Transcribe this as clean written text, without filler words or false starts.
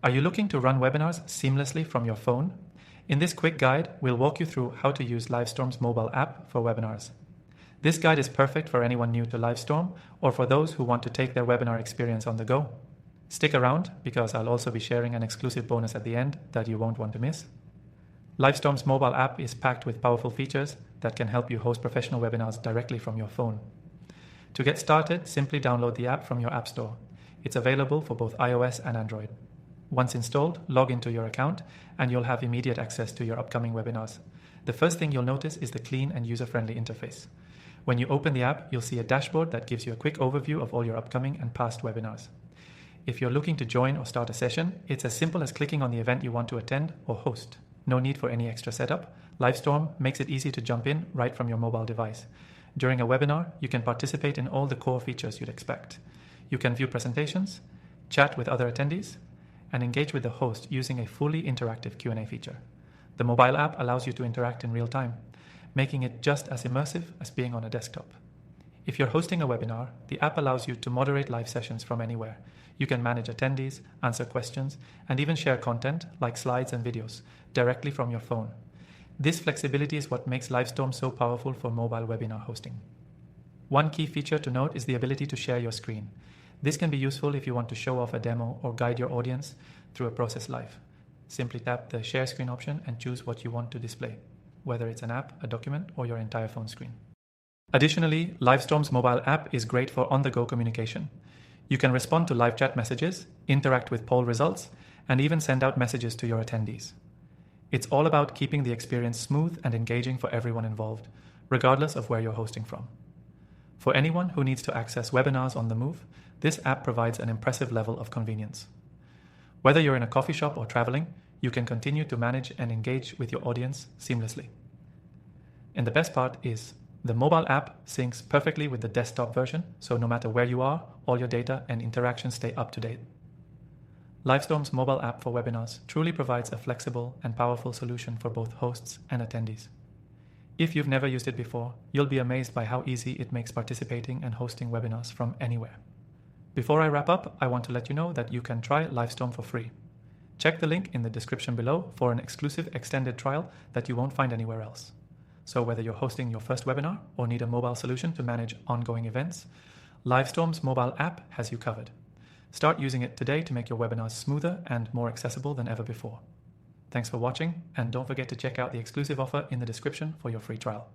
Are you looking to run webinars seamlessly from your phone? In this quick guide, we'll walk you through how to use Livestorm's mobile app for webinars. This guide is perfect for anyone new to Livestorm or for those who want to take their webinar experience on the go. Stick around because I'll also be sharing an exclusive bonus at the end that you won't want to miss. Livestorm's mobile app is packed with powerful features that can help you host professional webinars directly from your phone. To get started, simply download the app from your App Store. It's available for both iOS and Android. Once installed, log into your account and you'll have immediate access to your upcoming webinars. The first thing you'll notice is the clean and user-friendly interface. When you open the app, you'll see a dashboard that gives you a quick overview of all your upcoming and past webinars. If you're looking to join or start a session, it's as simple as clicking on the event you want to attend or host. No need for any extra setup. Livestorm makes it easy to jump in right from your mobile device. During a webinar, you can participate in all the core features you'd expect. You can view presentations, chat with other attendees, and engage with the host using a fully interactive Q&A feature. The mobile app allows you to interact in real time, making it just as immersive as being on a desktop. If you're hosting a webinar, the app allows you to moderate live sessions from anywhere. You can manage attendees, answer questions, and even share content like slides and videos directly from your phone. This flexibility is what makes Livestorm so powerful for mobile webinar hosting. One key feature to note is the ability to share your screen. This can be useful if you want to show off a demo or guide your audience through a process live. Simply tap the share screen option and choose what you want to display, whether it's an app, a document, or your entire phone screen. Additionally, Livestorm's mobile app is great for on-the-go communication. You can respond to live chat messages, interact with poll results, and even send out messages to your attendees. It's all about keeping the experience smooth and engaging for everyone involved, regardless of where you're hosting from. For anyone who needs to access webinars on the move, this app provides an impressive level of convenience. Whether you're in a coffee shop or traveling, you can continue to manage and engage with your audience seamlessly. And the best part is, the mobile app syncs perfectly with the desktop version, so no matter where you are, all your data and interactions stay up to date. Livestorm's mobile app for webinars truly provides a flexible and powerful solution for both hosts and attendees. If you've never used it before, you'll be amazed by how easy it makes participating and hosting webinars from anywhere. Before I wrap up, I want to let you know that you can try Livestorm for free. Check the link in the description below for an exclusive extended trial that you won't find anywhere else. So whether you're hosting your first webinar or need a mobile solution to manage ongoing events, Livestorm's mobile app has you covered. Start using it today to make your webinars smoother and more accessible than ever before. Thanks for watching, and don't forget to check out the exclusive offer in the description for your free trial.